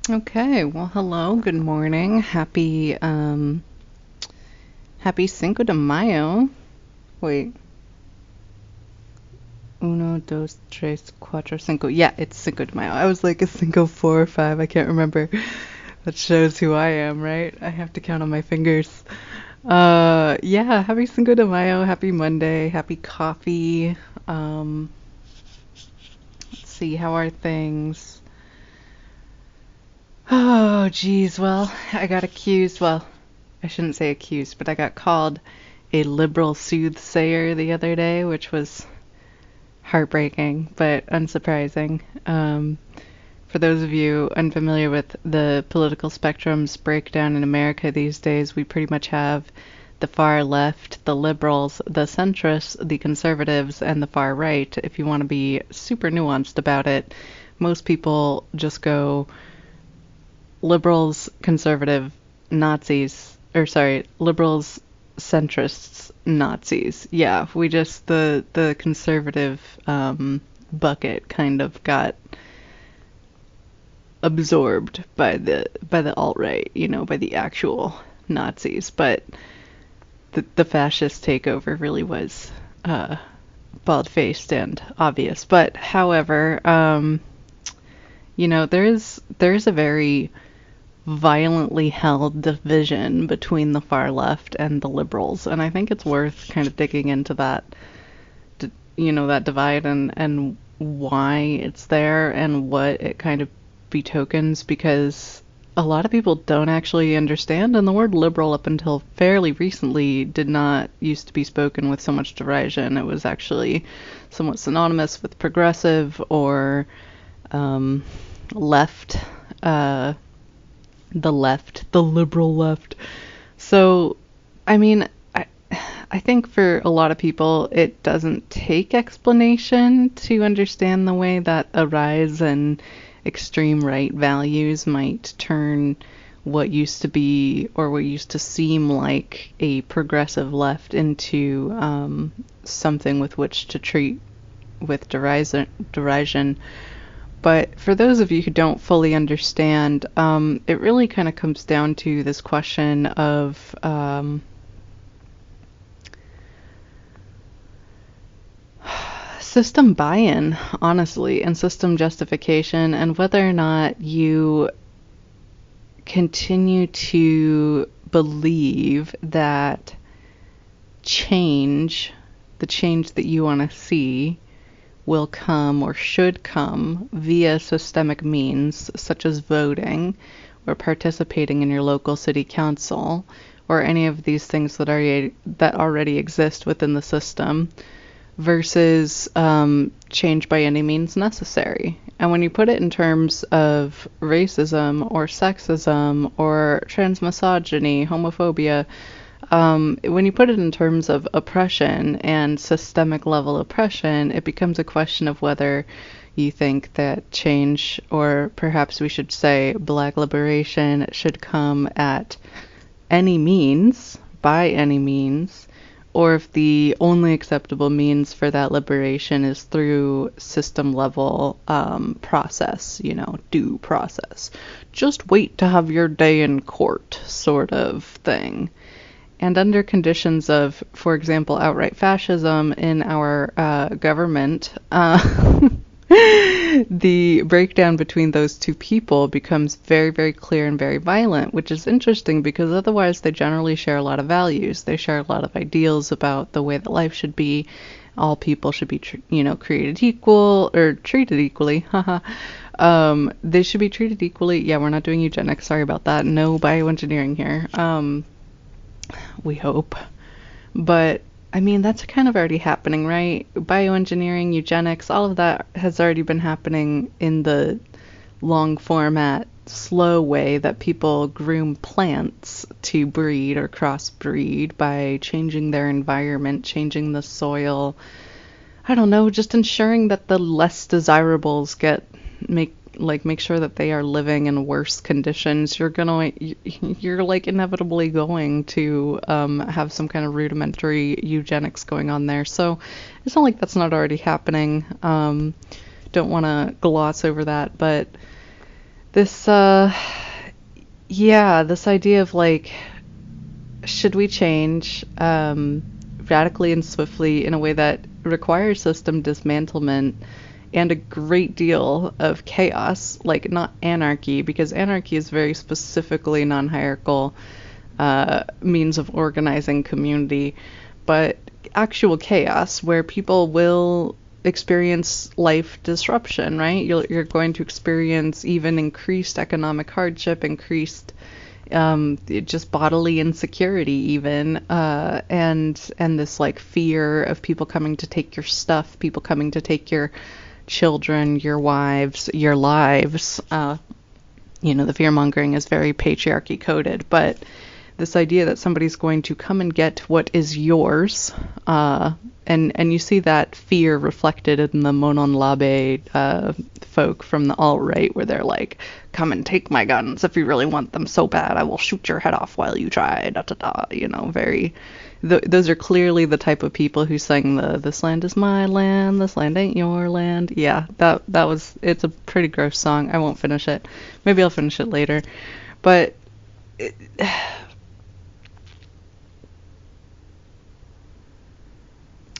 Okay, well, hello, good morning. Happy Cinco de Mayo. Wait, uno, dos, tres, cuatro, cinco. Yeah, it's Cinco de Mayo. I was like a Cinco 4 or 5. I can't remember. That shows who I am, right? I have to count on my fingers. Yeah, happy Cinco de Mayo. Happy Monday. Happy coffee. Um, let's see, how are things? Oh, geez. Well, I got accused. Well, I shouldn't say accused, but I got called a liberal soothsayer the other day, which was heartbreaking but unsurprising. For those of you unfamiliar with the political spectrum's breakdown in America these days, we pretty much have the far left, the liberals, the centrists, the conservatives, and the far right. If you want to be super nuanced about it, most people just go liberals, conservative, Nazis, or sorry, liberals, centrists, Nazis. Yeah, we just the conservative bucket kind of got absorbed by the alt right, by the actual Nazis. But the fascist takeover really was bald faced and obvious. But however, there is a very violently held division between the far left and the liberals, and I think it's worth kind of digging into that divide and why it's there and what it kind of betokens, because a lot of people don't actually understand, and the word liberal up until fairly recently did not used to be spoken with so much derision. It was actually somewhat synonymous with progressive or left, the liberal left. So, I mean, I think for a lot of people, it doesn't take explanation to understand the way that a rise in extreme right values might turn what used to be or what used to seem like a progressive left into something with which to treat with derision. But for those of you who don't fully understand, it really kind of comes down to this question of system buy-in, honestly, and system justification, and whether or not you continue to believe that change, the change that you want to see, will come or should come via systemic means such as voting or participating in your local city council or any of these things that already exist within the system versus change by any means necessary. And when you put it in terms of racism or sexism or transmisogyny, homophobia, when you put it in terms of oppression and systemic level oppression, it becomes a question of whether you think that change, or perhaps we should say black liberation, should come at any means, by any means, or if the only acceptable means for that liberation is through system level process, due process. Just wait to have your day in court sort of thing. And under conditions of, for example, outright fascism in our government, the breakdown between those two people becomes very, very clear and very violent, which is interesting because otherwise they generally share a lot of values. They share a lot of ideals about the way that life should be. All people should be, created equal or treated equally. Haha. They should be treated equally. Yeah, we're not doing eugenics. Sorry about that. No bioengineering here. We hope. But I mean, that's kind of already happening, right? Bioengineering, eugenics, all of that has already been happening in the long format, slow way that people groom plants to breed or crossbreed by changing their environment, changing the soil. I don't know, just ensuring that the less desirables make sure that they are living in worse conditions. You're like inevitably going to have some kind of rudimentary eugenics going on there. So it's not like that's not already happening. Don't want to gloss over that, but This, yeah, this idea of like, should we change radically and swiftly in a way that requires system dismantlement and a great deal of chaos, like not anarchy, because anarchy is very specifically non-hierarchical means of organizing community, but actual chaos where people will experience life disruption, right? You're going to experience even increased economic hardship, increased just bodily insecurity even, and this like fear of people coming to take your stuff, people coming to take your children, your wives, your lives. The fear mongering is very patriarchy coded, but this idea that somebody's going to come and get what is yours, and you see that fear reflected in the Monon Labe folk from the alt-right, where they're like, come and take my guns if you really want them so bad, I will shoot your head off while you try, da da da, very... those are clearly the type of people who sang "This land is my land, this land ain't your land." Yeah, it's a pretty gross song. I won't finish it. Maybe I'll finish it later. But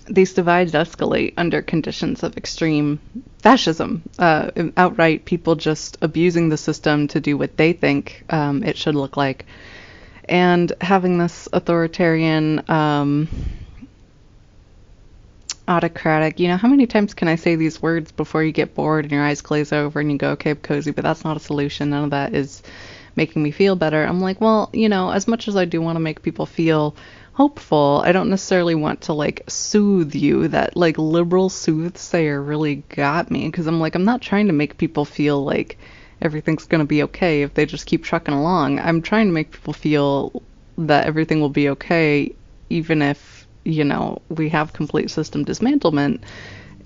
these divides escalate under conditions of extreme fascism. Outright people just abusing the system to do what they think it should look like. And having this authoritarian, autocratic, how many times can I say these words before you get bored and your eyes glaze over and you go, okay, cozy, but that's not a solution. None of that is making me feel better. I'm like, well, as much as I do want to make people feel hopeful, I don't necessarily want to like soothe you. That like liberal soothsayer really got me, because I'm like, I'm not trying to make people feel like everything's going to be okay if they just keep trucking along. I'm trying to make people feel that everything will be okay even if, we have complete system dismantlement,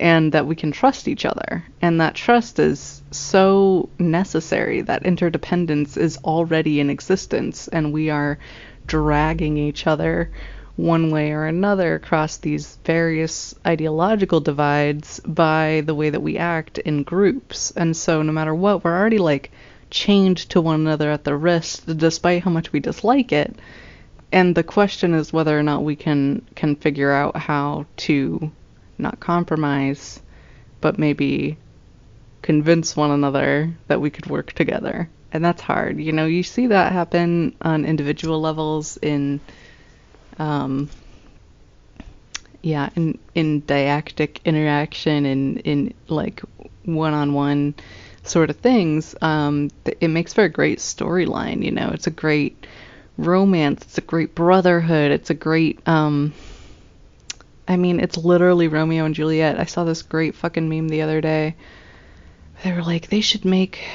and that we can trust each other. And that trust is so necessary. That interdependence is already in existence, and we are dragging each other one way or another across these various ideological divides by the way that we act in groups. And so no matter what, we're already like chained to one another at the wrist, despite how much we dislike it. And the question is whether or not we can figure out how to not compromise, but maybe convince one another that we could work together. And that's hard. You see that happen on individual levels in dyactic interaction, in like one-on-one sort of things. It makes for a great storyline. It's a great romance, it's a great brotherhood, it's a great it's literally Romeo and Juliet. I saw this great fucking meme the other day. They were like, they should make,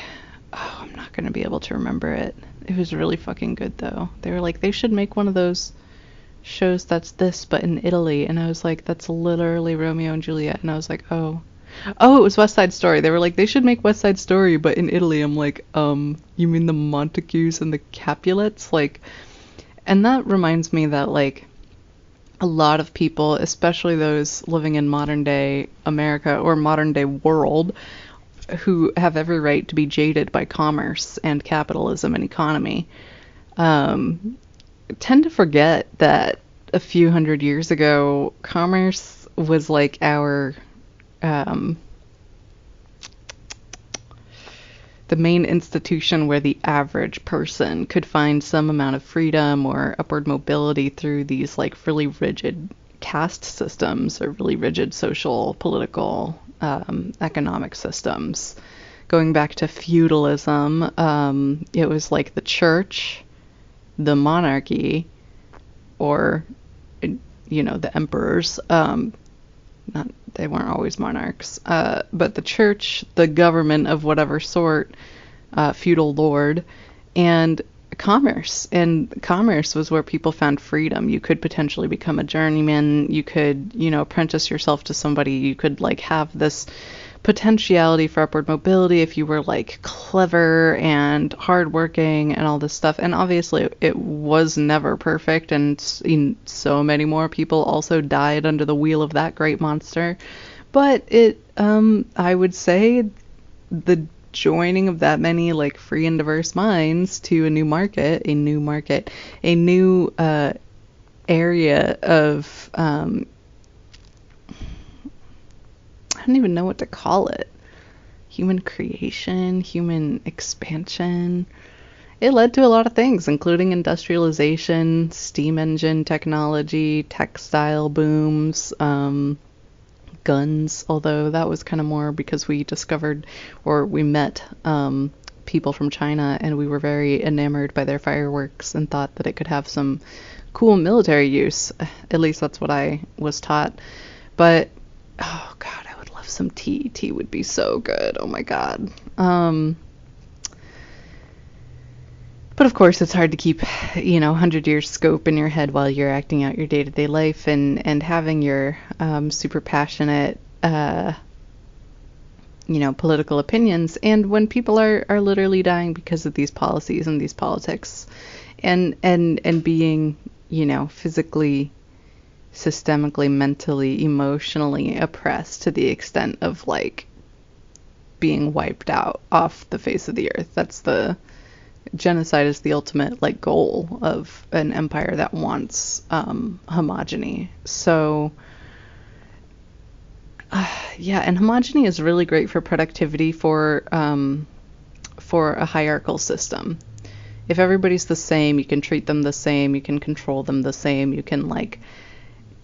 I'm not gonna be able to remember it. It was really fucking good though. They were like, they should make one of those shows that's this but in Italy, and I was like, that's literally Romeo and Juliet. And I was like, oh, it was West Side Story. They were like, they should make West Side Story but in Italy. I'm like, you mean the Montagues and the Capulets? Like, and that reminds me that like a lot of people, especially those living in modern day America or modern day world, who have every right to be jaded by commerce and capitalism and economy, tend to forget that a few hundred years ago, commerce was like our the main institution where the average person could find some amount of freedom or upward mobility through these like really rigid caste systems or really rigid social, political, economic systems. Going back to feudalism, it was like the church, the monarchy, or the emperors. They weren't always monarchs, but the church, the government of whatever sort, feudal lord, and commerce. And commerce was where people found freedom. You could potentially become a journeyman. You could, apprentice yourself to somebody. You could like have this potentiality for upward mobility if you were like clever and hardworking and all this stuff. And obviously it was never perfect, and so many more people also died under the wheel of that great monster. But it, I would say, the joining of that many like free and diverse minds to a new market, a new area of I don't even know what to call it. Human creation, human expansion. It led to a lot of things, including industrialization, steam engine technology, textile booms, guns, although that was kind of more because we discovered or we met people from China and we were very enamored by their fireworks and thought that it could have some cool military use. At least that's what I was taught. But, oh God, I would love some tea. Tea would be so good. Oh my God. But of course, it's hard to keep, 100-year scope in your head while you're acting out your day-to-day life and having your super passionate, political opinions. And when people are literally dying because of these policies and these politics, and being, physically, systemically, mentally, emotionally oppressed to the extent of like being wiped out off the face of the earth. That's the genocide is the ultimate like goal of an empire that wants homogeny. So yeah, and homogeny is really great for productivity for a hierarchical system. If everybody's the same, you can treat them the same, you can control them the same, you can like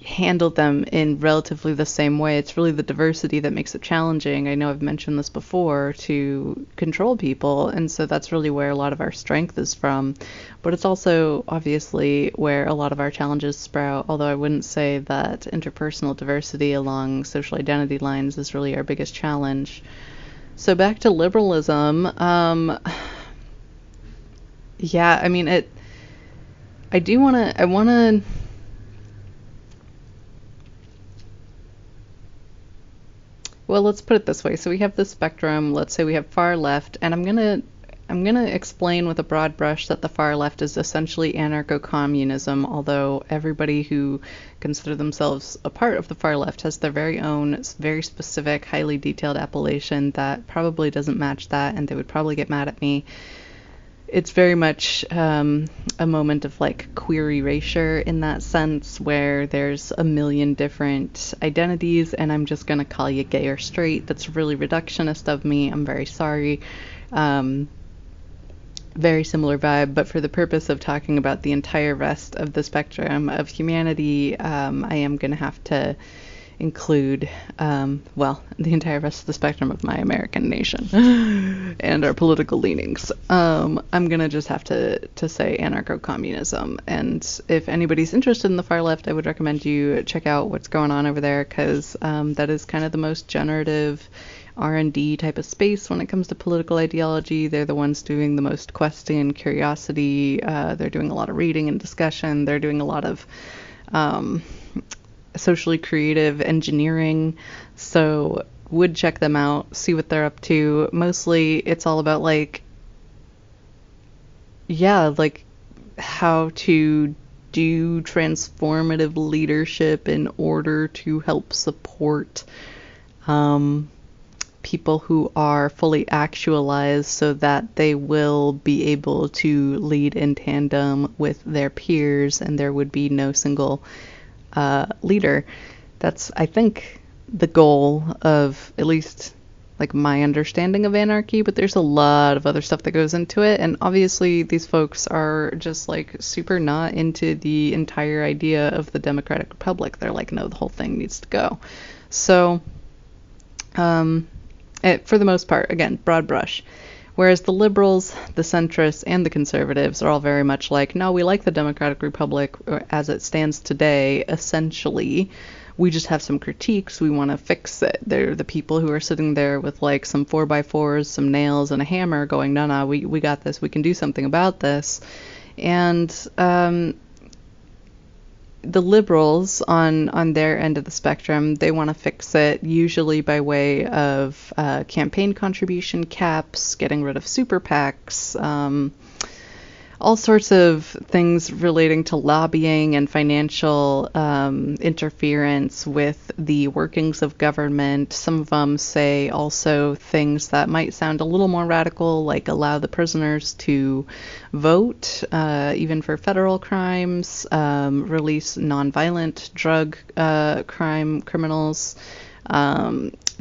handle them in relatively the same way. It's really the diversity that makes it challenging. I know I've mentioned this before, to control people, and so that's really where a lot of our strength is from. But it's also obviously where a lot of our challenges sprout, although I wouldn't say that interpersonal diversity along social identity lines is really our biggest challenge. So back to liberalism. Yeah, I mean, I want to well, let's put it this way. So we have the spectrum. Let's say we have far left, and I'm gonna explain with a broad brush that the far left is essentially anarcho-communism, although everybody who consider themselves a part of the far left has their very own, very specific, highly detailed appellation that probably doesn't match that, and they would probably get mad at me. It's very much a moment of like queer erasure in that sense, where there's a million different identities and I'm just gonna call you gay or straight. That's really reductionist of me. I'm very sorry. Very similar vibe, but for the purpose of talking about the entire rest of the spectrum of humanity, I am gonna have to include, the entire rest of the spectrum of my American nation and our political leanings. I'm gonna just have to say anarcho-communism. And if anybody's interested in the far left, I would recommend you check out what's going on over there, because that is kind of the most generative R&D type of space when it comes to political ideology. They're the ones doing the most questing and curiosity. They're doing a lot of reading and discussion. They're doing a lot of socially creative engineering, so would check them out, see what they're up to. Mostly it's all about like how to do transformative leadership in order to help support people who are fully actualized so that they will be able to lead in tandem with their peers and there would be no single leader. That's, I think, the goal of at least like my understanding of anarchy, but there's a lot of other stuff that goes into it, and obviously these folks are just like super not into the entire idea of the Democratic Republic. They're like, no, the whole thing needs to go. So for the most part, again, broad brush. Whereas the liberals, the centrists, and the conservatives are all very much like, no, we like the Democratic Republic as it stands today, essentially. We just have some critiques. We want to fix it. They're the people who are sitting there with like some 4x4s, some nails, and a hammer going, no, we got this. We can do something about this. And the liberals on their end of the spectrum, they want to fix it usually by way of campaign contribution caps, getting rid of super PACs, all sorts of things relating to lobbying and financial interference with the workings of government. Some of them say also things that might sound a little more radical, like allow the prisoners to vote, even for federal crimes, release nonviolent drug criminals,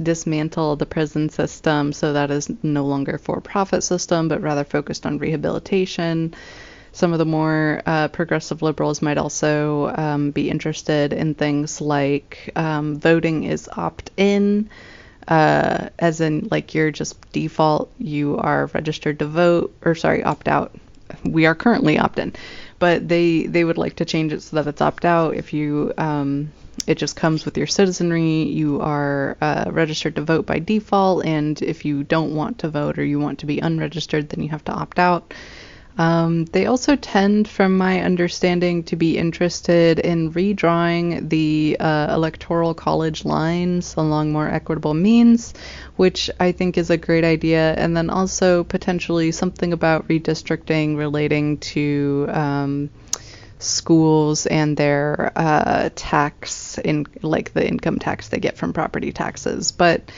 dismantle the prison system so that is no longer a for-profit system, but rather focused on rehabilitation. Some of the more progressive liberals might also be interested in things like voting is opt-in, as in like you're just default, you are registered to vote, or sorry, opt-out. We are currently opt-in, but they would like to change it so that it's opt-out. If you it just comes with your citizenry. You are registered to vote by default, and if you don't want to vote or you want to be unregistered, then you have to opt out. They also tend, from my understanding, to be interested in redrawing the electoral college lines along more equitable means, which I think is a great idea, and then also potentially something about redistricting relating to schools and their tax, like the income tax they get from property taxes. But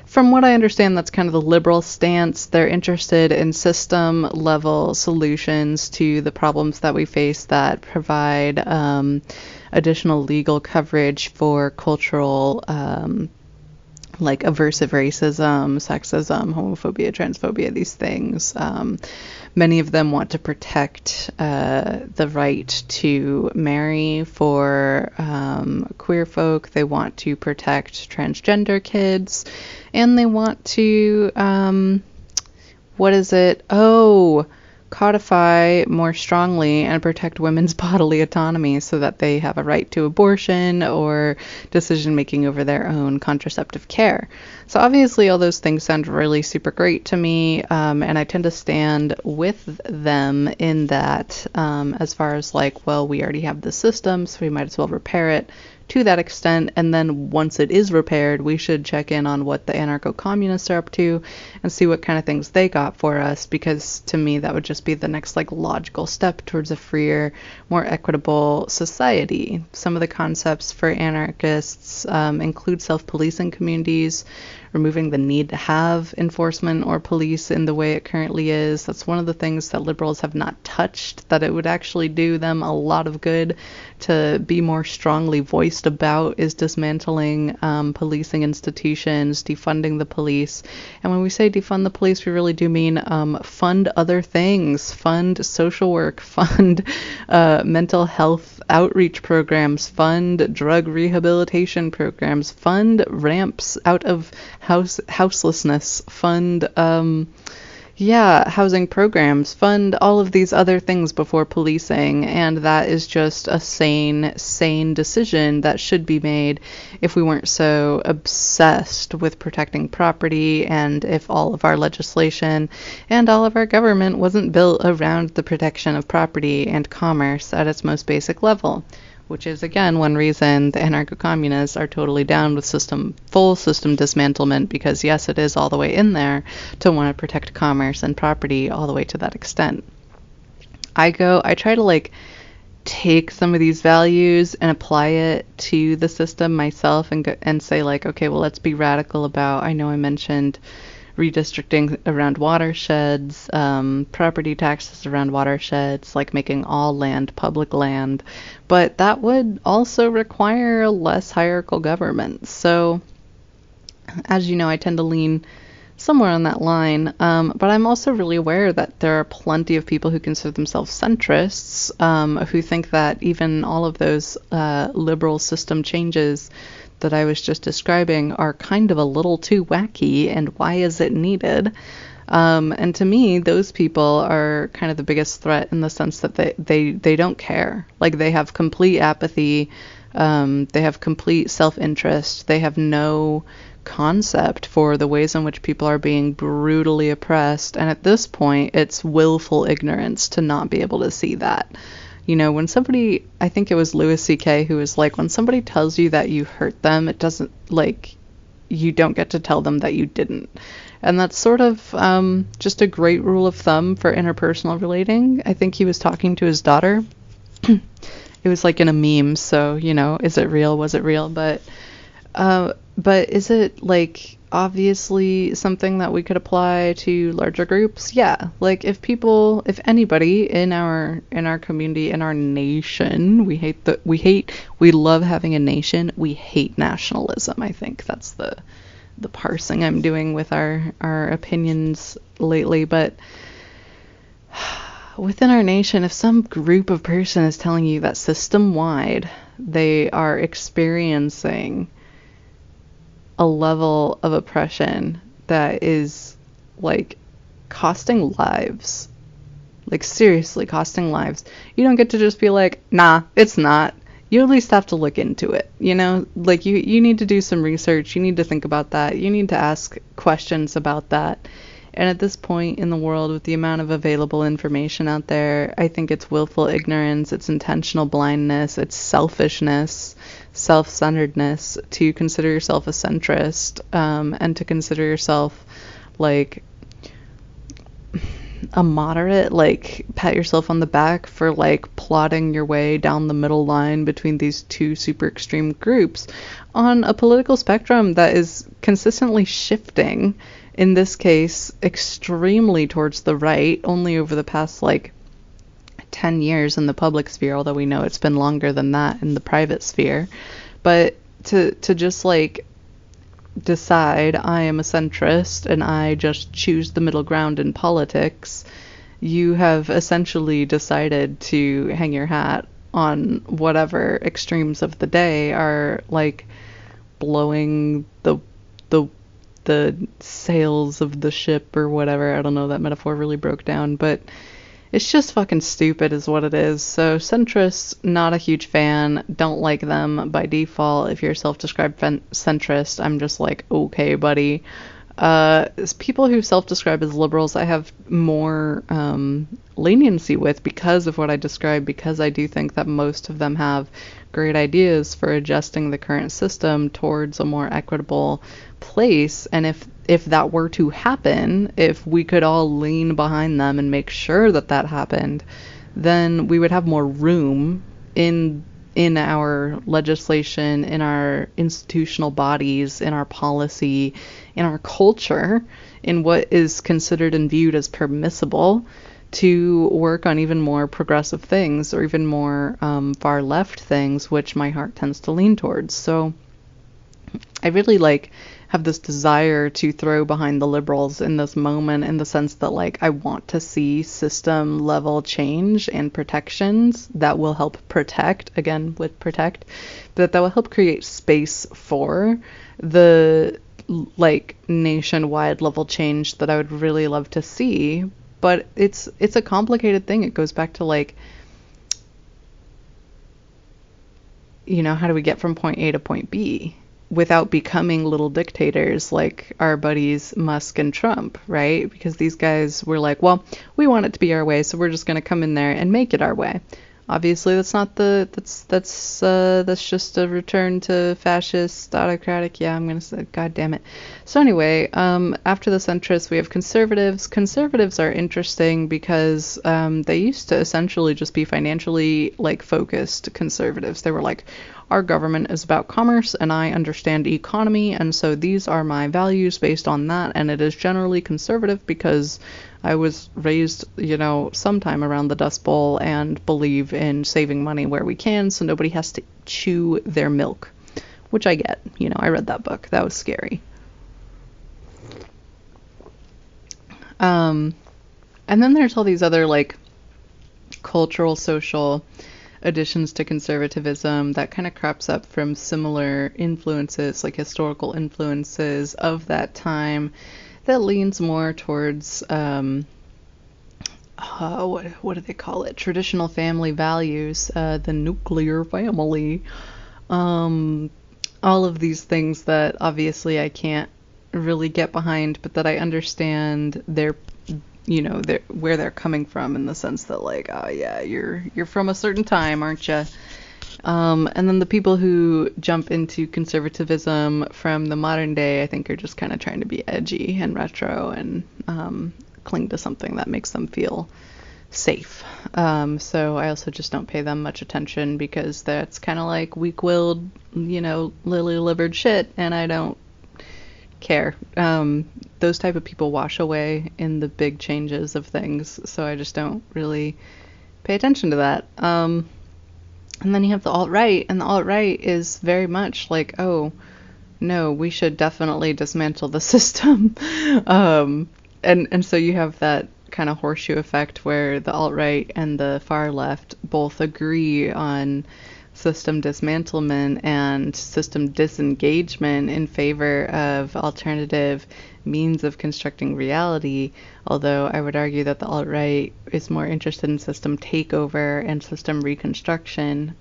from what I understand, that's kind of the liberal stance. They're interested in system level solutions to the problems that we face that provide additional legal coverage for cultural like aversive racism, sexism, homophobia, transphobia, these things. Many of them want to protect the right to marry for queer folk. They want to protect transgender kids. And they want to, codify more strongly and protect women's bodily autonomy so that they have a right to abortion or decision making over their own contraceptive care. So obviously all those things sound really super great to me, and I tend to stand with them in that, as far as like, well, we already have the system, so we might as well repair it to that extent, and then once it is repaired, we should check in on what the anarcho-communists are up to and see what kind of things they got for us, because to me that would just be the next like logical step towards a freer, more equitable society. Some of the concepts for anarchists include self-policing communities, removing the need to have enforcement or police in the way it currently is. That's one of the things that liberals have not touched, that it would actually do them a lot of good to be more strongly voiced about, is dismantling policing institutions, defunding the police. And when we say defund the police, we really do mean fund other things, fund social work, fund mental health outreach programs, fund drug rehabilitation programs, fund ramps out of houselessness, fund housing programs, fund all of these other things before policing. And that is just a sane decision that should be made if we weren't so obsessed with protecting property, and if all of our legislation and all of our government wasn't built around the protection of property and commerce at its most basic level. Which is, again, one reason the anarcho-communists are totally down with full system dismantlement, because yes, it is all the way in there to want to protect commerce and property all the way to that extent. I try to like take some of these values and apply it to the system myself, and say like, okay, well, let's be radical about, I know I mentioned redistricting around watersheds, property taxes around watersheds, like making all land public land, but that would also require a less hierarchical government. So, as you know, I tend to lean somewhere on that line, but I'm also really aware that there are plenty of people who consider themselves centrists, who think that even all of those liberal system changes that I was just describing are kind of a little too wacky, and why is it needed? And to me, those people are kind of the biggest threat, in the sense that they don't care. Like, they have complete apathy, they have complete self-interest, they have no concept for the ways in which people are being brutally oppressed, and at this point, it's willful ignorance to not be able to see that. You know, when somebody, I think it was Louis C.K. who was like, when somebody tells you that you hurt them, it doesn't, like, you don't get to tell them that you didn't. And that's sort of just a great rule of thumb for interpersonal relating. I think he was talking to his daughter. It was like in a meme, so, is it real? Was it real? But is it like obviously something that we could apply to larger groups? Yeah. Like if anybody in our community, in our nation, we love having a nation. We hate nationalism. I think that's the parsing I'm doing with our opinions lately, but within our nation, if some group of person is telling you that system-wide they are experiencing a level of oppression that is like costing lives, like seriously costing lives, you don't get to just be like, nah, it's not. You at least have to look into it, like you need to do some research, you need to think about that, you need to ask questions about that. And at this point in the world, with the amount of available information out there, I think it's willful ignorance, it's intentional blindness, it's selfishness, self-centeredness to consider yourself a centrist, and to consider yourself like a moderate, like pat yourself on the back for like plotting your way down the middle line between these two super extreme groups on a political spectrum that is consistently shifting, in this case extremely towards the right, only over the past like 10 years in the public sphere, although we know it's been longer than that in the private sphere. But to just like decide I am a centrist and I just choose the middle ground in politics, you have essentially decided to hang your hat on whatever extremes of the day are like blowing the sails of the ship or whatever. I don't know, that metaphor really broke down, but it's just fucking stupid is what it is. So centrists, not a huge fan, don't like them by default. If you're a self-described centrist, I'm just like, okay, buddy. People who self-describe as liberals, I have more leniency with because of what I described, because I do think that most of them have great ideas for adjusting the current system towards a more equitable place. And if that were to happen, if we could all lean behind them and make sure that that happened, then we would have more room in our legislation, in our institutional bodies, in our policy, in our culture, in what is considered and viewed as permissible, to work on even more progressive things, or even more far left things, which my heart tends to lean towards. So I really have this desire to throw behind the liberals in this moment, in the sense that I want to see system level change and protections that will help protect, again with protect, that will help create space for the nationwide level change that I would really love to see. But it's a complicated thing. It goes back to how do we get from point A to point B without becoming little dictators like our buddies Musk and Trump, right? Because these guys were like, well, we want it to be our way, so we're just going to come in there and make it our way. Obviously, that's just a return to fascist, autocratic. Yeah, I'm going to say, God damn it. So anyway, after the centrists, we have conservatives. Conservatives are interesting because they used to essentially just be financially focused conservatives. They were like, our government is about commerce and I understand economy, and so these are my values based on that, and it is generally conservative because I was raised, sometime around the Dust Bowl and believe in saving money where we can so nobody has to chew their milk, which I get. I read that book. That was scary. And then there's all these other cultural, social additions to conservatism that kind of crops up from similar influences, historical influences of that time, that leans more towards what do they call it? Traditional family values, the nuclear family, all of these things that obviously I can't really get behind, but that I understand where they're coming from, in the sense that oh yeah, you're from a certain time, aren't you? And then the people who jump into conservatism from the modern day, I think, are just kind of trying to be edgy and retro and cling to something that makes them feel safe. So I also just don't pay them much attention because that's kind of like weak-willed, lily-livered shit, and I don't care. Those type of people wash away in the big changes of things, so I just don't really pay attention to that. And then you have the alt-right, and the alt-right is very much like, oh, no, we should definitely dismantle the system. And so you have that kind of horseshoe effect where the alt-right and the far left both agree on system dismantlement and system disengagement in favor of alternative means of constructing reality, although I would argue that the alt-right is more interested in system takeover and system reconstruction,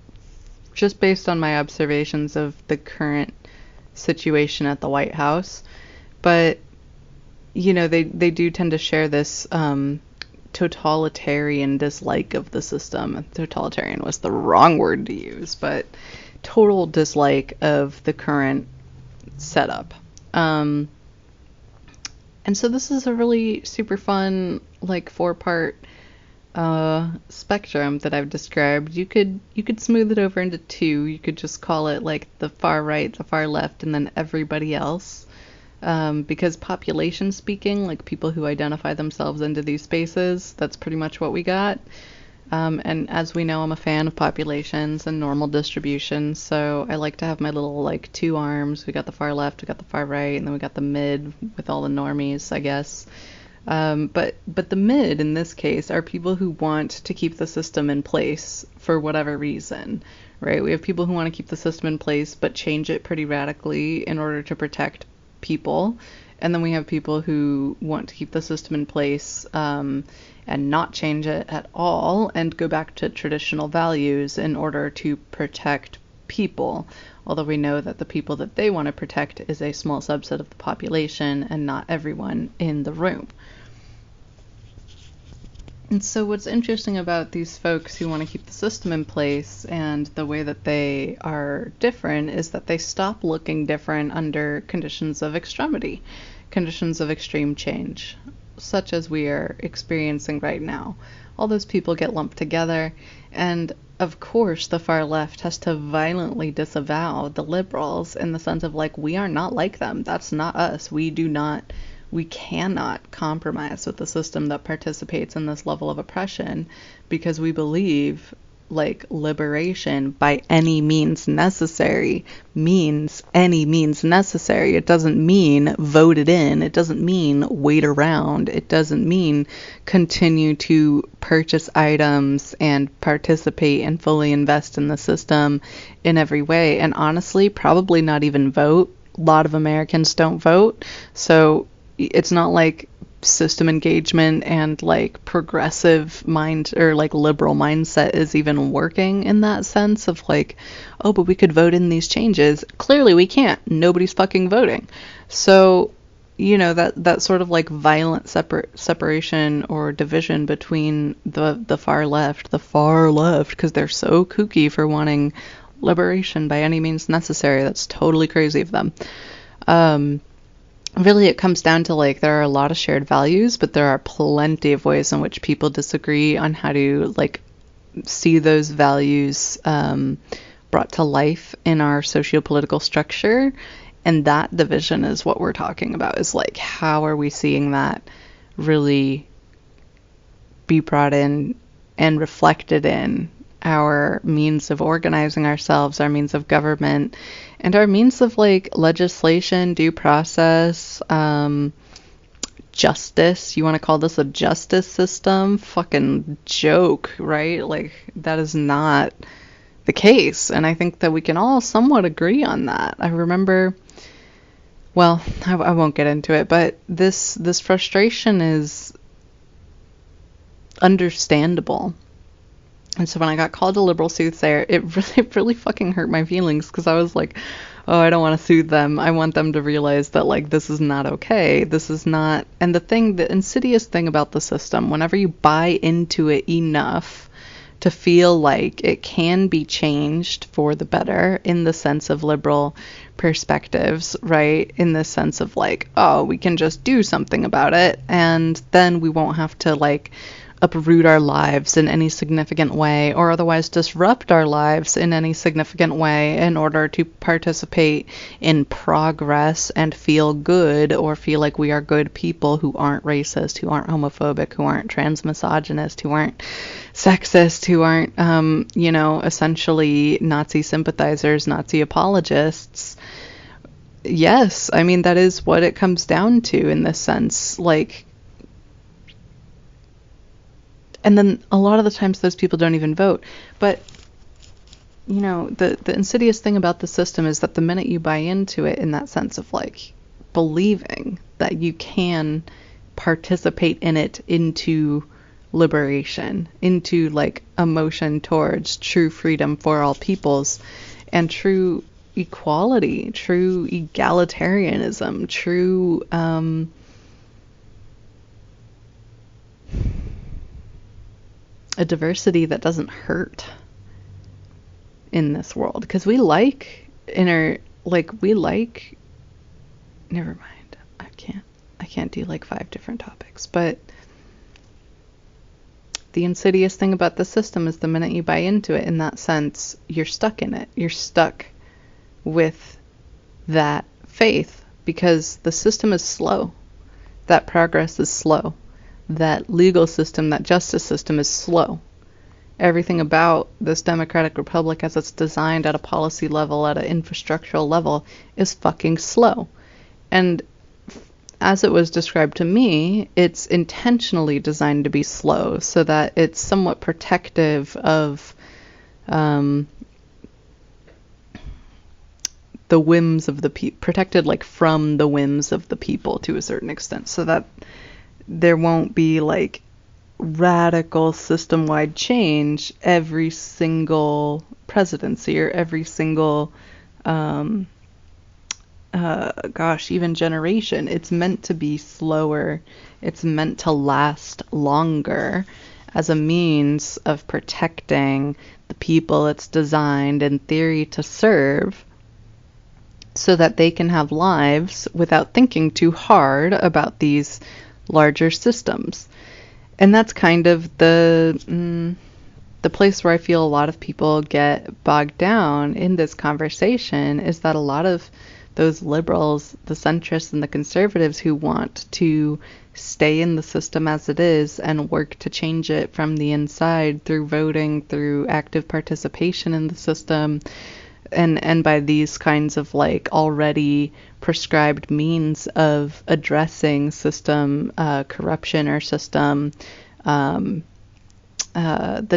just based on my observations of the current situation at the White House. But, they do tend to share this totalitarian dislike of the system. Totalitarian was the wrong word to use, but total dislike of the current setup. And so this is a really super fun, like, 4-part spectrum that I've described. You could smooth it over into 2. You could just call it like the far right, the far left, and then everybody else. Because population speaking, like people who identify themselves into these spaces, that's pretty much what we got. And as we know, I'm a fan of populations and normal distributions, so I like to have my little, like, 2 arms. We got the far left, we got the far right, and then we got the mid with all the normies, I guess. But the mid, in this case, are people who want to keep the system in place for whatever reason, right? We have people who want to keep the system in place but change it pretty radically in order to protect people. And then we have people who want to keep the system in place and not change it at all and go back to traditional values in order to protect people. Although we know that the people that they want to protect is a small subset of the population and not everyone in the room. And so what's interesting about these folks who want to keep the system in place and the way that they are different is that they stop looking different under conditions of extremity, conditions of extreme change, such as we are experiencing right now. All those people get lumped together, and of course the far left has to violently disavow the liberals in the sense of, like, we are not like them. That's not us. We cannot compromise with the system that participates in this level of oppression because we believe, like, liberation by any means necessary means any means necessary. It doesn't mean vote it in. It doesn't mean wait around. It doesn't mean continue to purchase items and participate and fully invest in the system in every way. And honestly, probably not even vote. A lot of Americans don't vote. So it's not like system engagement and, like, progressive mind or, like, liberal mindset is even working in that sense of, like, oh, but we could vote in these changes. Clearly we can't. Nobody's fucking voting. So, that sort of, like, violent separation or division between the far left, because they're so kooky for wanting liberation by any means necessary. That's totally crazy of them. Really, it comes down to, like, there are a lot of shared values, but there are plenty of ways in which people disagree on how to, like, see those values brought to life in our socio-political structure. And that division is what we're talking about, is, like, how are we seeing that really be brought in and reflected in our means of organizing ourselves, our means of government, and our means of, like, legislation, due process, justice. You want to call this a justice system? Fucking joke, right? Like, that is not the case. And I think that we can all somewhat agree on that. I remember, well, I won't get into it, but this frustration is understandable. And so when I got called a liberal soothsayer, it really fucking hurt my feelings, because I was like, oh, I don't want to soothe them. I want them to realize that, like, this is not okay. This is not. And the insidious thing about the system, whenever you buy into it enough to feel like it can be changed for the better in the sense of liberal perspectives, right? In the sense of like, oh, we can just do something about it, and then we won't have to like uproot our lives in any significant way or otherwise disrupt our lives in any significant way in order to participate in progress and feel good or feel like we are good people who aren't racist, who aren't homophobic, who aren't transmisogynist, who aren't sexist, who aren't, essentially Nazi sympathizers, Nazi apologists. Yes, I mean, that is what it comes down to in this sense. Like, and then a lot of the times those people don't even vote. But, the insidious thing about the system is that the minute you buy into it in that sense of like believing that you can participate in it into liberation, into like a motion towards true freedom for all peoples and true equality, true egalitarianism, true a diversity that doesn't hurt in this world, because we like never mind, I can't do like 5 different topics, but the insidious thing about the system is the minute you buy into it in that sense, you're stuck in it. You're stuck with that faith because the system is slow. That progress is slow. That legal system, that justice system is slow. Everything about this democratic republic as it's designed at a policy level, at an infrastructural level, is fucking slow. And as it was described to me, it's intentionally designed to be slow so that it's somewhat protective of the whims of the people, protected like from the whims of the people to a certain extent, so that there won't be like radical system-wide change every single presidency or every single even generation. It's meant to be slower. It's meant to last longer as a means of protecting the people it's designed in theory to serve, so that they can have lives without thinking too hard about these larger systems. And that's kind of the place where I feel a lot of people get bogged down in this conversation, is that a lot of those liberals, the centrists and the conservatives who want to stay in the system as it is and work to change it from the inside through voting, through active participation in the system, and by these kinds of like already prescribed means of addressing system corruption or system the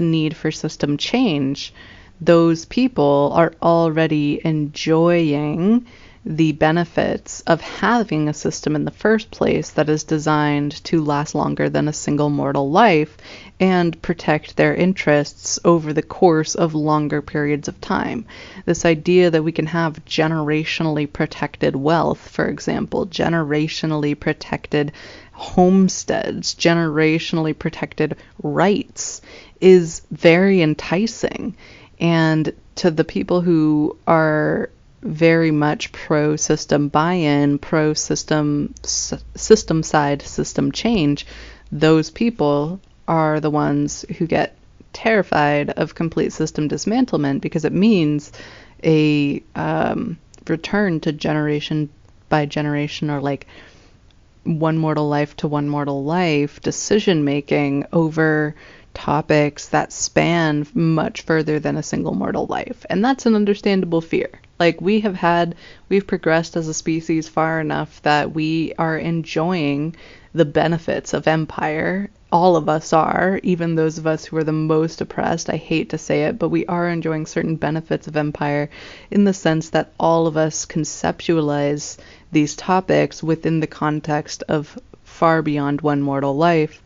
need for system change, those people are already enjoying the benefits of having a system in the first place that is designed to last longer than a single mortal life and protect their interests over the course of longer periods of time. This idea that we can have generationally protected wealth, for example, generationally protected homesteads, generationally protected rights, is very enticing. And to the people who are very much pro-system buy-in, pro-system side system change, those people are the ones who get terrified of complete system dismantlement, because it means a return to generation by generation, or like one mortal life to one mortal life decision making over topics that span much further than a single mortal life. And that's an understandable fear. Like, we've progressed as a species far enough that we are enjoying the benefits of empire. All of us are, even those of us who are the most oppressed. I hate to say it, but we are enjoying certain benefits of empire in the sense that all of us conceptualize these topics within the context of far beyond one mortal life,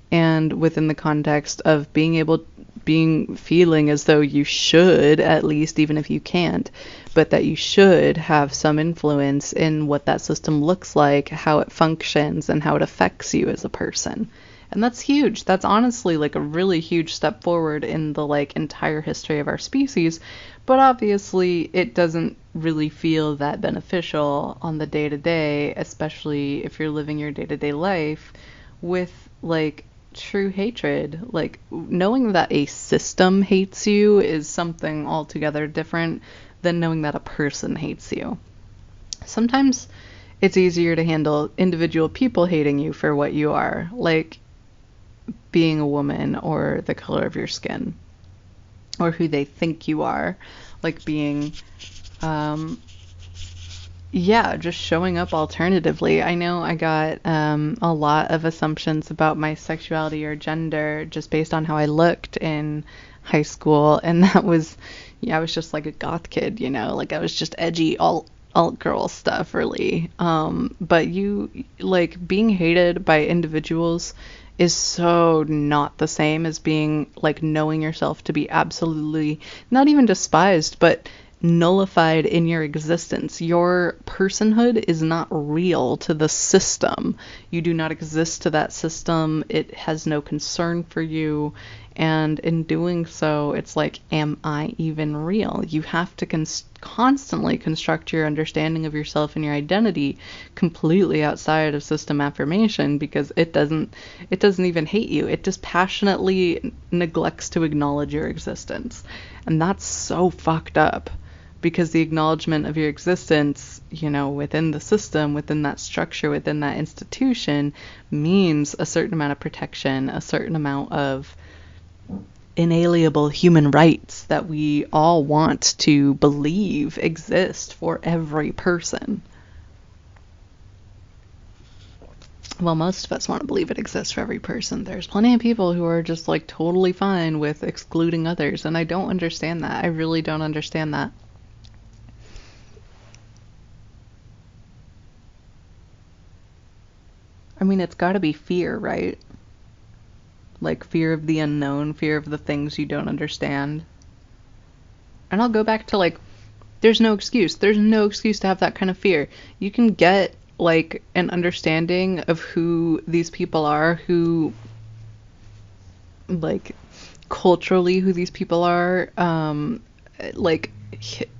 and within the context of feeling as though you should, at least, even if you can't, but that you should have some influence in what that system looks like, how it functions, and how it affects you as a person. And that's huge. That's honestly like a really huge step forward in the like entire history of our species. But obviously, it doesn't really feel that beneficial on the day to day, especially if you're living your day to day life with like true hatred. Like knowing that a system hates you is something altogether different than knowing that a person hates you. Sometimes it's easier to handle individual people hating you for what you are, like being a woman or the color of your skin, or who they think you are, like being, yeah, just showing up alternatively. I know I got a lot of assumptions about my sexuality or gender just based on how I looked in high school, and that was, yeah, I was just like a goth kid, you know, like I was just edgy, alt girl stuff, really. But you, like, being hated by individuals is so not the same as being like knowing yourself to be absolutely not even despised, but nullified in your existence. Your personhood is not real to the system. You do not exist to that system. It has no concern for you. And in doing so, it's like, am I even real? You have to constantly construct your understanding of yourself and your identity completely outside of system affirmation, because it doesn't even hate you. It just passionately neglects to acknowledge your existence. And that's so fucked up, because the acknowledgement of your existence, you know, within the system, within that structure, within that institution, means a certain amount of protection, a certain amount of inalienable human rights that we all want to believe exist for every person. Well, most of us want to believe it exists for every person. There's plenty of people who are just like totally fine with excluding others, and I don't understand that. I really don't understand that. I mean, it's got to be fear, right? Like fear of the unknown, fear of the things you don't understand. And I'll go back to like, there's no excuse. There's no excuse to have that kind of fear. You can get like an understanding of who these people are, who like culturally who these people are, like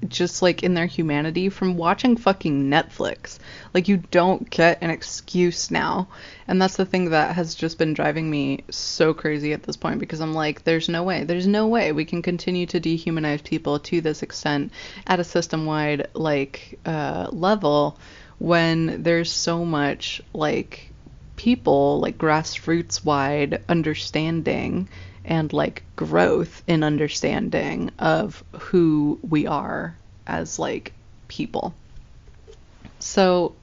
just like in their humanity from watching fucking Netflix. Like you don't get an excuse now. And that's the thing that has just been driving me so crazy at this point, because I'm like, there's no way we can continue to dehumanize people to this extent at a system-wide like level, when there's so much like people like grassroots wide understanding and like growth in understanding of who we are as like people. So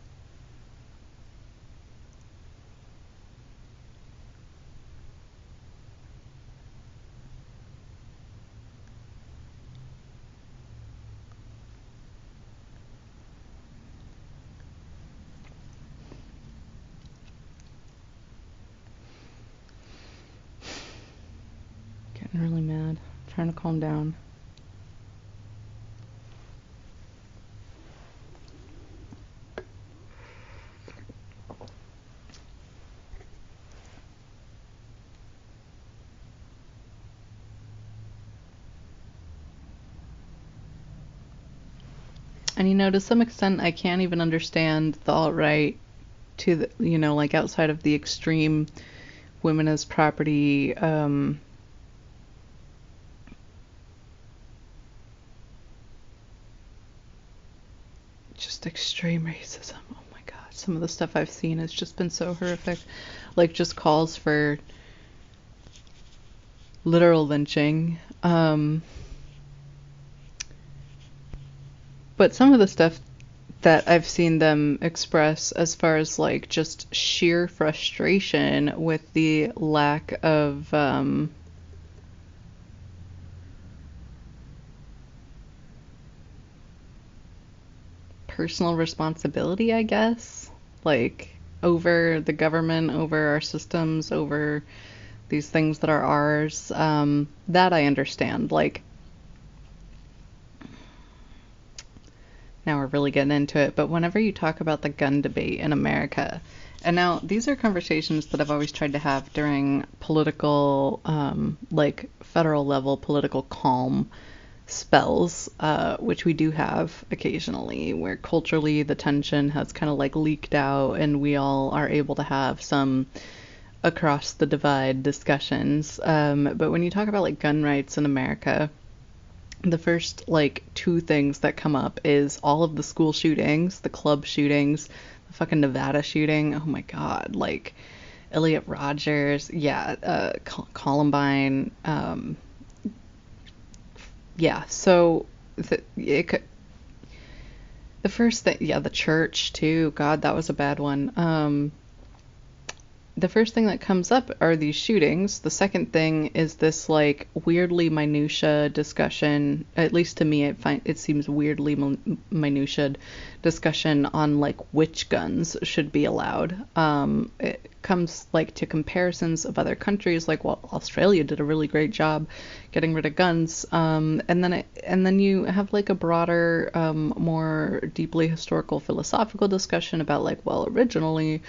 getting really mad, trying to calm down. And you know, to some extent, I can't even understand the alt-right to the, you know, like outside of the extreme women as property, just extreme racism. Oh my god, some of the stuff I've seen has just been so horrific. Like just calls for literal lynching. But some of the stuff that I've seen them express as far as like just sheer frustration with the lack of personal responsibility, I guess, like over the government, over our systems, over these things that are ours, that I understand. Like, now we're really getting into it, but whenever you talk about the gun debate in America, And now these are conversations that I've always tried to have during political, like federal level political calm spells, which we do have occasionally, where culturally the tension has kind of like leaked out and we all are able to have some across the divide discussions. But when you talk about like gun rights in America, the first like two things that come up is all of the school shootings, the club shootings, the fucking Nevada shooting. Oh my God, like Elliot Rogers, yeah, Columbine, yeah. So the first thing, yeah, the church too. God, that was a bad one. The first thing that comes up are these shootings. The second thing is this like weirdly minutia discussion. At least to me, it seems weirdly minutia discussion on like which guns should be allowed. It comes like to comparisons of other countries, like well, Australia did a really great job getting rid of guns. And then you have like a broader, more deeply historical philosophical discussion about like, well, originally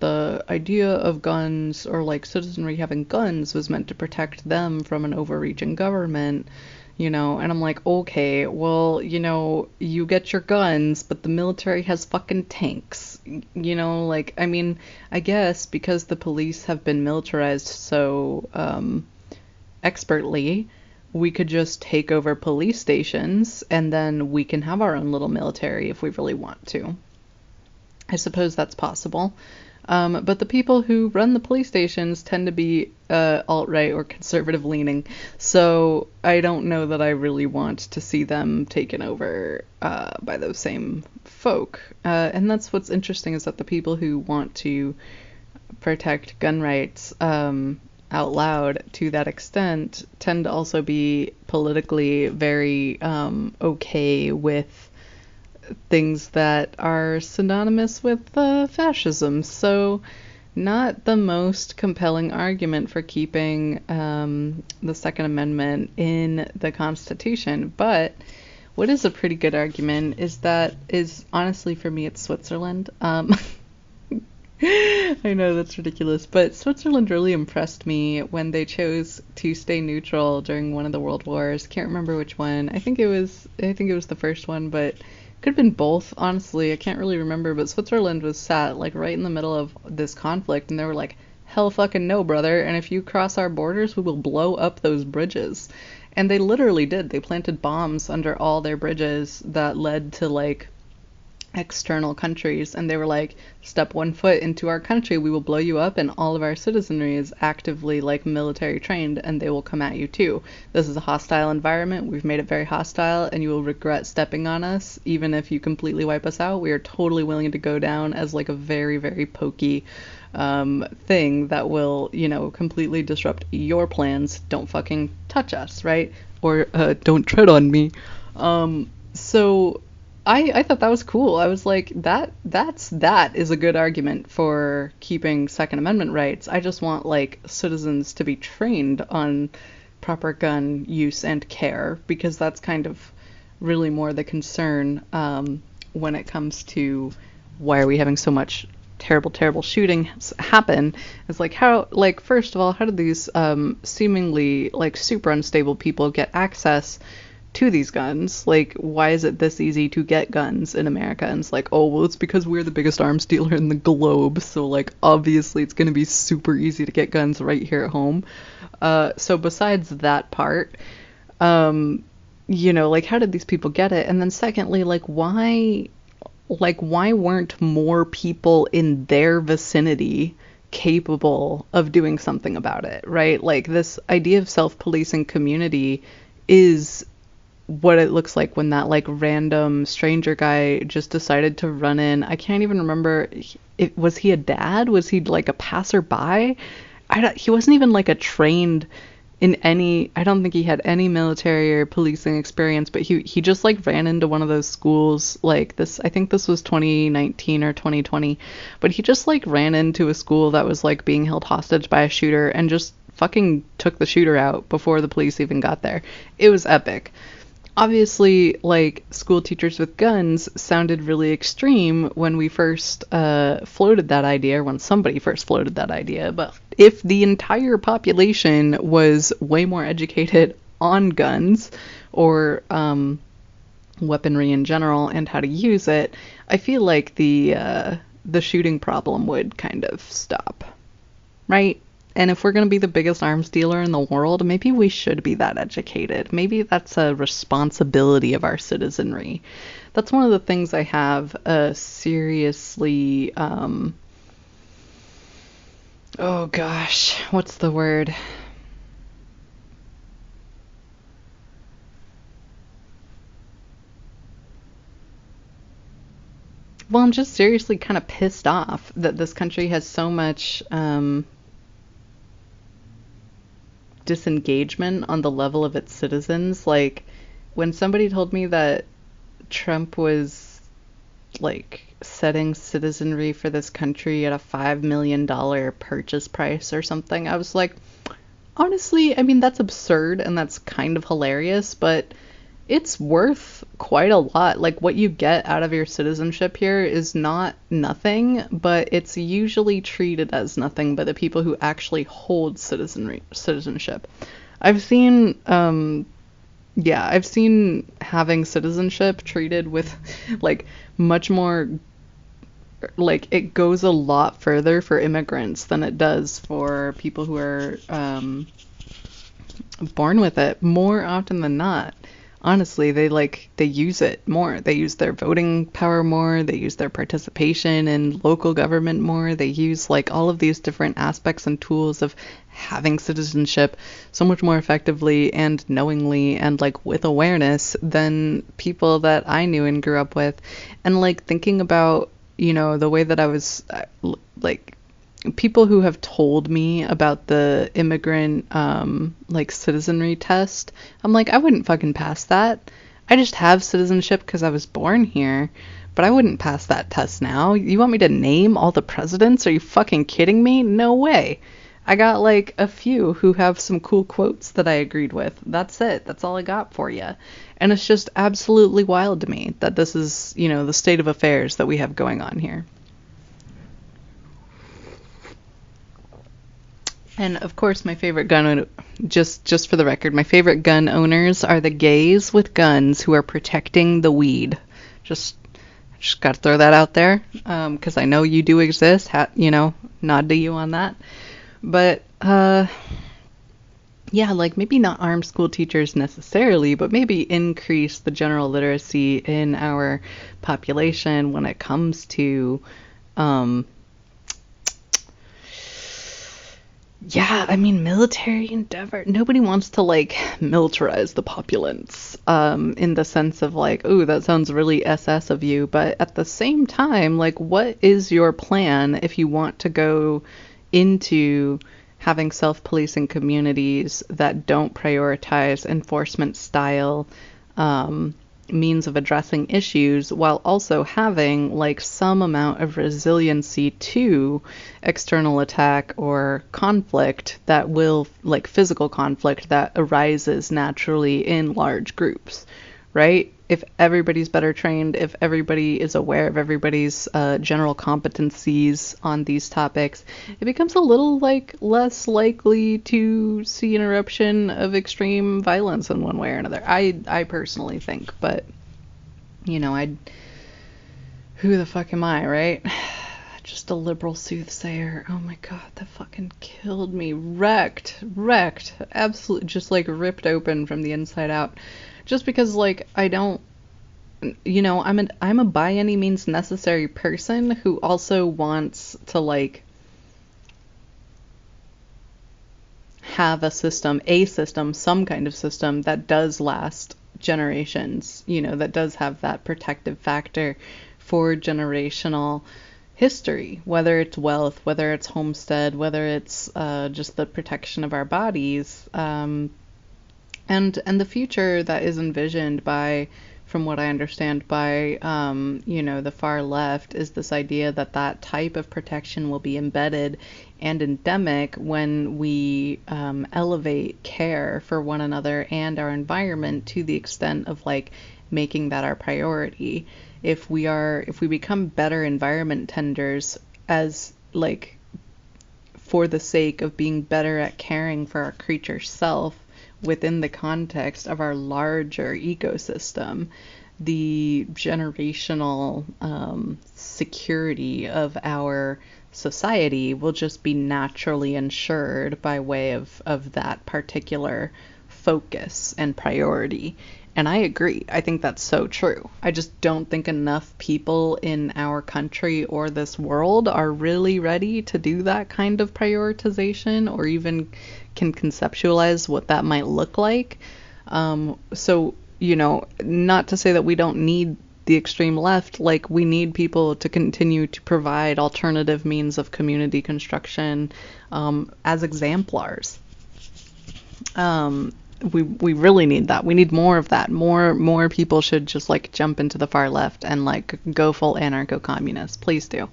the idea of guns or like citizenry having guns was meant to protect them from an overreaching government, and I'm like, okay, well, you get your guns, but the military has fucking tanks, like, I mean, I guess because the police have been militarized so expertly, we could just take over police stations and then we can have our own little military if we really want to. I suppose that's possible. But the people who run the police stations tend to be alt-right or conservative leaning, so I don't know that I really want to see them taken over by those same folk. And that's what's interesting, is that the people who want to protect gun rights out loud to that extent tend to also be politically very okay with things that are synonymous with fascism. So not the most compelling argument for keeping the Second Amendment in the Constitution. But what is a pretty good argument is honestly, for me, it's Switzerland. I know that's ridiculous, but Switzerland really impressed me when they chose to stay neutral during one of the world wars. Can't remember which one. I think it was the first one, but could have been both, honestly. I can't really remember, but Switzerland was sat like right in the middle of this conflict, and they were like, hell fucking no, brother, and if you cross our borders, we will blow up those bridges. And they literally did. They planted bombs under all their bridges that led to like external countries, and they were like, step one foot into our country, we will blow you up, and all of our citizenry is actively like military trained, and they will come at you too. This is a hostile environment. We've made it very hostile, and you will regret stepping on us even if you completely wipe us out. We are totally willing to go down as like a very, very pokey thing that will, completely disrupt your plans. Don't fucking touch us, right? Or don't tread on me. So I thought that was cool. I was like, that is a good argument for keeping Second Amendment rights. I just want like citizens to be trained on proper gun use and care, because that's kind of really more the concern when it comes to why are we having so much terrible shooting happen. It's like, how, like, first of all, how did these seemingly like super unstable people get access to these guns? Like, why is it this easy to get guns in America? And it's like, oh, well, it's because we're the biggest arms dealer in the globe, so like obviously it's going to be super easy to get guns right here at home. So besides that part, like, how did these people get it? And then secondly, why weren't more people in their vicinity capable of doing something about it, right? Like, this idea of self-policing community is what it looks like when that like random stranger guy just decided to run in. I can't even remember. Was he a dad? Was he like a passerby? He wasn't even like a trained in any, I don't think he had any military or policing experience, but he just like ran into one of those schools like this. I think this was 2019 or 2020, but he just like ran into a school that was like being held hostage by a shooter and just fucking took the shooter out before the police even got there. It was epic. obviously, like, school teachers with guns sounded really extreme when we first floated that idea, or when somebody first floated that idea. But if the entire population was way more educated on guns or weaponry in general and how to use it, I feel like the shooting problem would kind of stop, right? And if we're going to be the biggest arms dealer in the world, maybe we should be that educated. Maybe that's a responsibility of our citizenry. That's one of the things I have seriously, oh gosh, what's the word? Well, I'm just seriously kind of pissed off that this country has so much disengagement on the level of its citizens. Like, when somebody told me that Trump was, like, setting citizenry for this country at a $5 million purchase price or something, I was like, honestly, I mean, that's absurd and that's kind of hilarious, but it's worth quite a lot. Like, what you get out of your citizenship here is not nothing, but it's usually treated as nothing by the people who actually hold citizenship. I've seen, yeah, I've seen having citizenship treated with, like, much more, like, it goes a lot further for immigrants than it does for people who are born with it, more often than not. Honestly, they use it more. They use their voting power more. They use their participation in local government more. They use, like, all of these different aspects and tools of having citizenship so much more effectively and knowingly and, like, with awareness than people that I knew and grew up with. And, like, thinking about, you know, the way that I was, like, people who have told me about the immigrant like citizenry test, I'm like, I wouldn't fucking pass that. I just have citizenship because I was born here, but I wouldn't pass that test now. You want me to name all the presidents? Are you fucking kidding me? No way. I got, like, a few who have some cool quotes that I agreed with. That's it. That's all I got for you. And it's just absolutely wild to me that this is, you know, the state of affairs that we have going on here. And of course, my favorite just for the record, my favorite gun owners are the gays with guns who are protecting the weed. Just got to throw that out there, because I know you do exist. You know, nod to you on that. But yeah, like, maybe not arm school teachers necessarily, but maybe increase the general literacy in our population when it comes to yeah, I mean, military endeavor. Nobody wants to, like, militarize the populace, in the sense of, like, oh, that sounds really SS of you. But at the same time, like, what is your plan if you want to go into having self-policing communities that don't prioritize enforcement style means of addressing issues while also having, like, some amount of resiliency to external attack or conflict that will, like, physical conflict that arises naturally in large groups, right? If everybody's better trained, if everybody is aware of everybody's general competencies on these topics, it becomes a little, like, less likely to see an eruption of extreme violence in one way or another. I personally think, but, you know, who the fuck am I, right? Just a liberal soothsayer. Oh my god, that fucking killed me. Wrecked, absolutely, just, like, ripped open from the inside out. Just because, like, I don't, you know, I'm a by any means necessary person who also wants to, like, have a system, some kind of system that does last generations, you know, that does have that protective factor for generational history, whether it's wealth, whether it's homestead, whether it's just the protection of our bodies, and the future that is envisioned by, from what I understand, by, the far left is this idea that that type of protection will be embedded and endemic when we elevate care for one another and our environment to the extent of like making that our priority. If we become better environment tenders as like for the sake of being better at caring for our creature self within the context of our larger ecosystem, the generational security of our society will just be naturally ensured by way of that particular focus and priority. And I agree. I think that's so true. I just don't think enough people in our country or this world are really ready to do that kind of prioritization or even can conceptualize what that might look like. Not to say that we don't need the extreme left, like we need people to continue to provide alternative means of community construction as exemplars. We really need that. We need more of that. More people should just like jump into the far left and like go full anarcho-communist. Please do.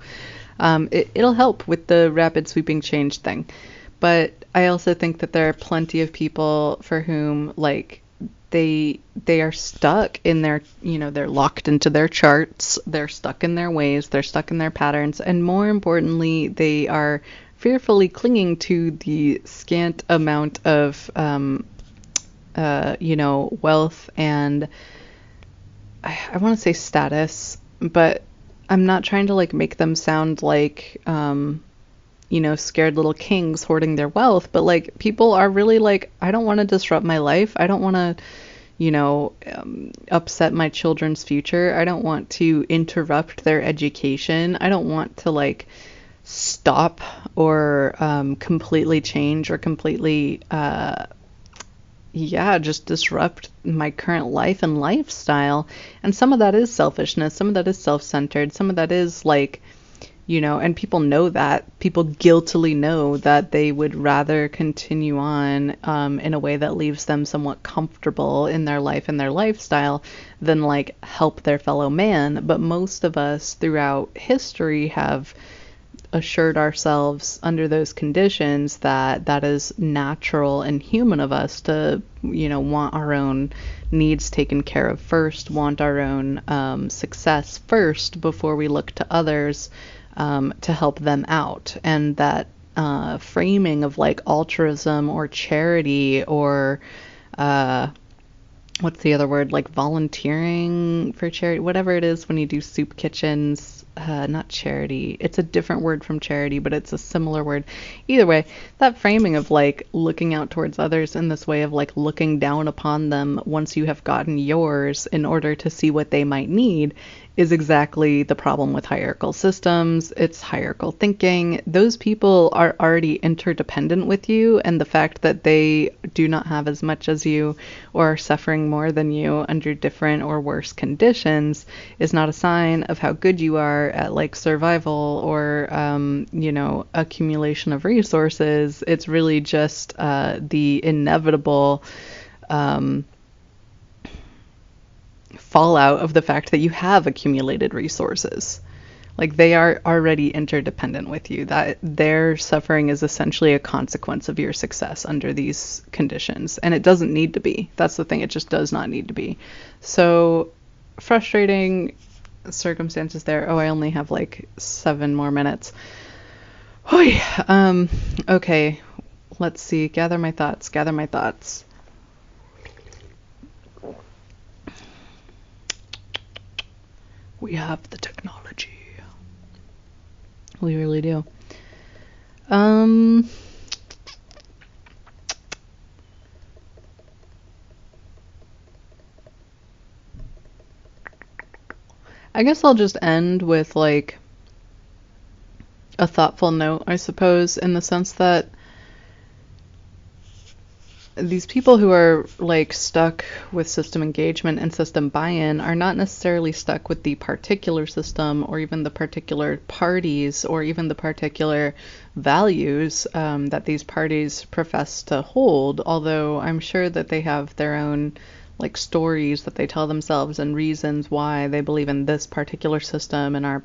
It'll help with the rapid sweeping change thing. But I also think that there are plenty of people for whom like they are stuck in their, they're locked into their charts, they're stuck in their ways, they're stuck in their patterns, and more importantly, they are fearfully clinging to the scant amount of wealth and I want to say status, but I'm not trying to like make them sound like scared little kings hoarding their wealth, but like people are really like, I don't want to disrupt my life. I don't want to upset my children's future. I don't want to interrupt their education. I don't want to like stop or completely change or completely just disrupt my current life and lifestyle. And some of that is selfishness, some of that is self-centered, some of that is like, and people know that. People guiltily know that they would rather continue on in a way that leaves them somewhat comfortable in their life and their lifestyle than like help their fellow man. But most of us throughout history have assured ourselves under those conditions that that is natural and human of us to, want our own needs taken care of first, want our own success first before we look to others to help them out. And that framing of like altruism or charity or what's the other word, like volunteering for charity, whatever it is when you do soup kitchens, not charity, it's a different word from charity, but it's a similar word. Either way, that framing of like looking out towards others in this way of like looking down upon them once you have gotten yours in order to see what they might need is exactly the problem with hierarchical systems. It's hierarchical thinking. Those people are already interdependent with you, and the fact that they do not have as much as you or are suffering more than you under different or worse conditions is not a sign of how good you are at like survival or accumulation of resources. It's really just the inevitable fallout of the fact that you have accumulated resources. Like they are already interdependent with you, that their suffering is essentially a consequence of your success under these conditions, and it doesn't need to be. That's the thing, it just does not need to be. So frustrating circumstances there. I only have like 7 more minutes. Okay, let's see, gather my thoughts. We have the technology. We really do. I guess I'll just end with like a thoughtful note, I suppose, in the sense that these people who are like stuck with system engagement and system buy-in are not necessarily stuck with the particular system or even the particular parties or even the particular values that these parties profess to hold, although I'm sure that they have their own like stories that they tell themselves and reasons why they believe in this particular system and are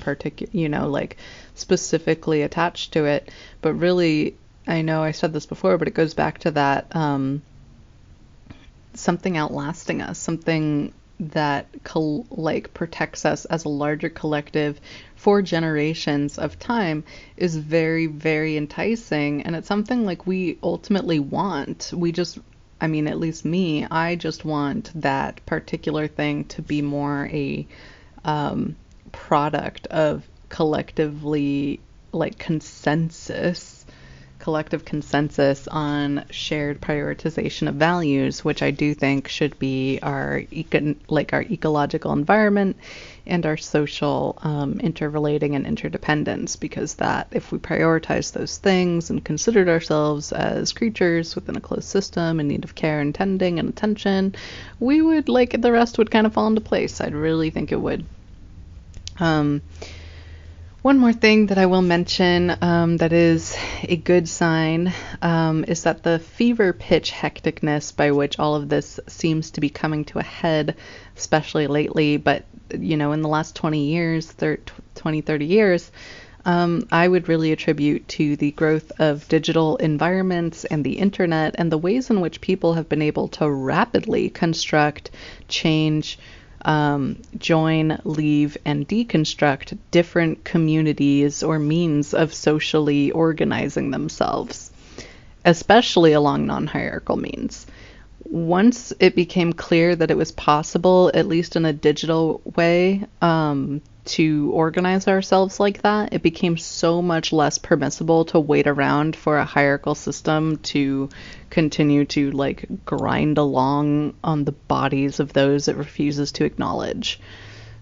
like specifically attached to it. But really, I know I said this before, but it goes back to that something outlasting us, something that like protects us as a larger collective for generations of time is very, very enticing, and it's something like we ultimately want. I mean, at least me, I just want that particular thing to be more a product of collectively, like, collective consensus on shared prioritization of values, which I do think should be our ecological environment and our social interrelating and interdependence, because that if we prioritize those things and considered ourselves as creatures within a closed system in need of care and tending and attention, we would, like, the rest would kind of fall into place. I'd really think it would. One more thing that I will mention that is a good sign is that the fever pitch hecticness by which all of this seems to be coming to a head, especially lately, but in the last 20 years, 20, 30 years, I would really attribute to the growth of digital environments and the internet and the ways in which people have been able to rapidly construct, change, join, leave, and deconstruct different communities or means of socially organizing themselves, especially along non-hierarchical means. Once it became clear that it was possible, at least in a digital way, to organize ourselves like that, it became so much less permissible to wait around for a hierarchical system to continue to, like, grind along on the bodies of those it refuses to acknowledge.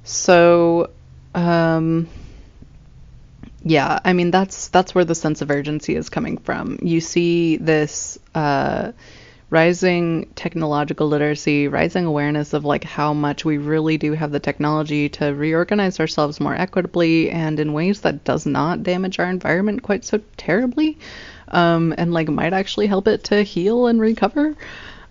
So, yeah, I mean, that's where the sense of urgency is coming from. You see this rising technological literacy, rising awareness of, like, how much we really do have the technology to reorganize ourselves more equitably and in ways that does not damage our environment quite so terribly, and, like, might actually help it to heal and recover,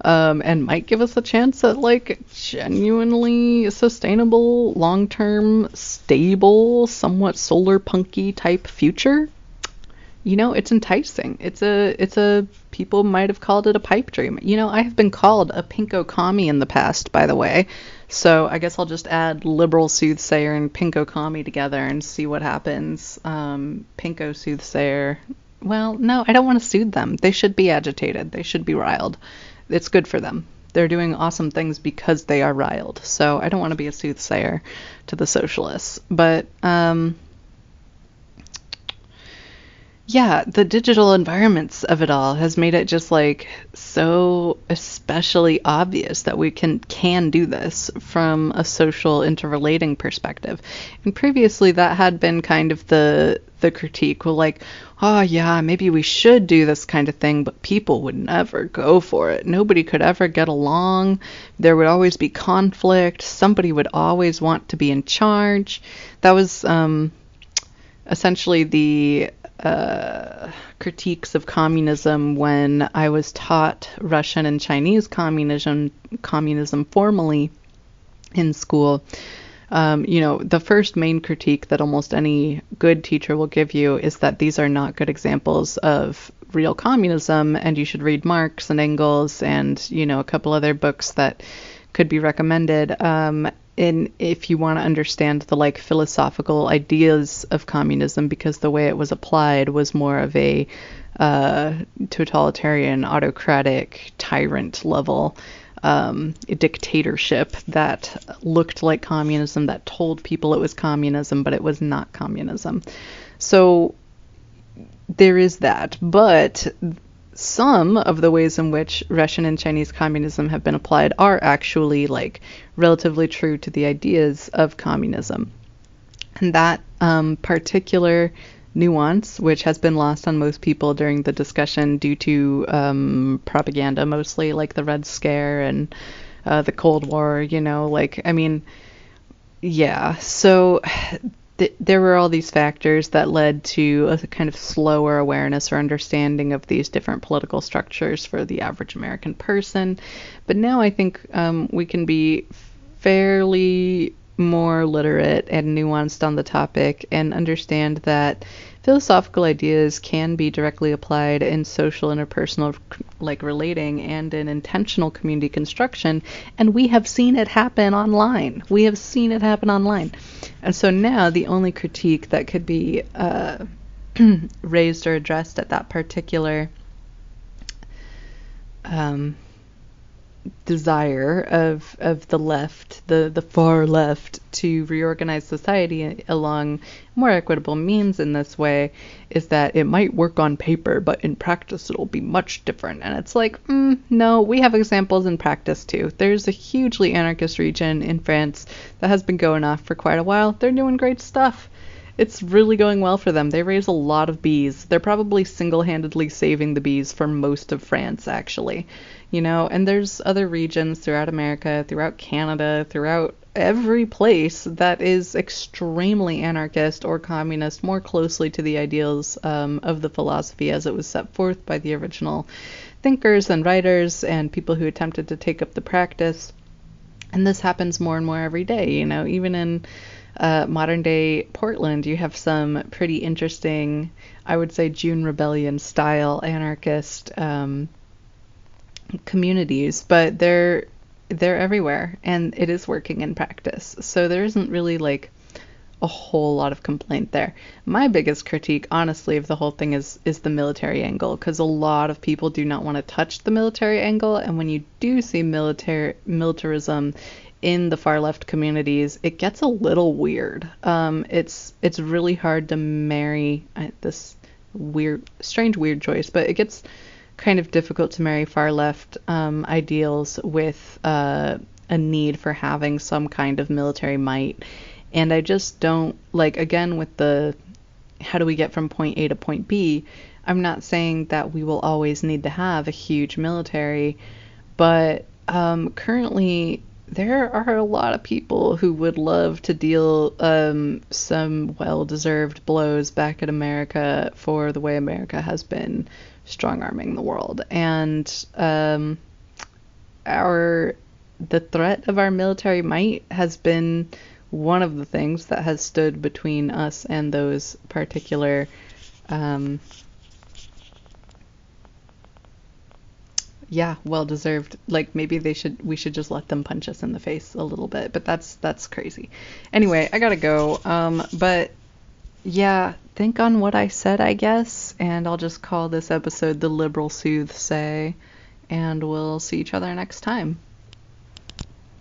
and might give us a chance at, like, genuinely sustainable, long-term, stable, somewhat solar punky type future. It's enticing. It's a people might have called it a pipe dream. I have been called a pinko commie in the past, by the way. So I guess I'll just add liberal soothsayer and pinko commie together and see what happens. Pinko soothsayer. Well, no, I don't want to soothe them. They should be agitated. They should be riled. It's good for them. They're doing awesome things because they are riled. So I don't want to be a soothsayer to the socialists. But yeah, the digital environments of it all has made it just, like, so especially obvious that we can do this from a social interrelating perspective. And previously that had been kind of the critique, well, like, oh yeah, maybe we should do this kind of thing, but people would never go for it. Nobody could ever get along. There would always be conflict. Somebody would always want to be in charge. That was essentially the critiques of communism when I was taught Russian and Chinese communism formally in school. The first main critique that almost any good teacher will give you is that these are not good examples of real communism, and you should read Marx and Engels and, a couple other books that could be recommended. And if you want to understand the, like, philosophical ideas of communism, because the way it was applied was more of a totalitarian, autocratic, tyrant level dictatorship that looked like communism, that told people it was communism, but it was not communism. So there is that. But some of the ways in which Russian and Chinese communism have been applied are actually, like, relatively true to the ideas of communism. And that particular nuance, which has been lost on most people during the discussion due to propaganda, mostly, like the Red Scare and the Cold War, yeah. So there were all these factors that led to a kind of slower awareness or understanding of these different political structures for the average American person. But now I think we can be fairly more literate and nuanced on the topic and understand that philosophical ideas can be directly applied in social interpersonal like relating and in intentional community construction, and we have seen it happen online. And so now the only critique that could be raised or addressed at that particular desire of the left, the far left, to reorganize society along more equitable means in this way is that it might work on paper, but in practice it'll be much different. And it's like, no, we have examples in practice too. There's a hugely anarchist region in France that has been going off for quite a while. They're doing great stuff. It's really going well for them. They raise a lot of bees. They're probably single-handedly saving the bees for most of France, actually. And there's other regions throughout America, throughout Canada, throughout every place that is extremely anarchist or communist, more closely to the ideals of the philosophy as it was set forth by the original thinkers and writers and people who attempted to take up the practice. And this happens more and more every day, even in modern day Portland, you have some pretty interesting, I would say, June Rebellion style anarchist communities, but they're everywhere, and it is working in practice. So there isn't really like a whole lot of complaint there. My biggest critique, honestly, of the whole thing is the military angle, because a lot of people do not want to touch the military angle, and when you do see militarism in the far left communities, it gets a little weird. It's really hard to marry this strange weird choice, but it gets kind of difficult to marry far left ideals with a need for having some kind of military might. And I just don't, like, again, with the how do we get from point A to point B, I'm not saying that we will always need to have a huge military, but currently there are a lot of people who would love to deal some well-deserved blows back at America for the way America has been strong-arming the world. And the threat of our military might has been one of the things that has stood between us and those particular well-deserved, like, maybe we should just let them punch us in the face a little bit, but that's crazy. Anyway, I gotta go. But yeah, think on what I said, I guess, and I'll just call this episode The Liberal Soothsay, and we'll see each other next time.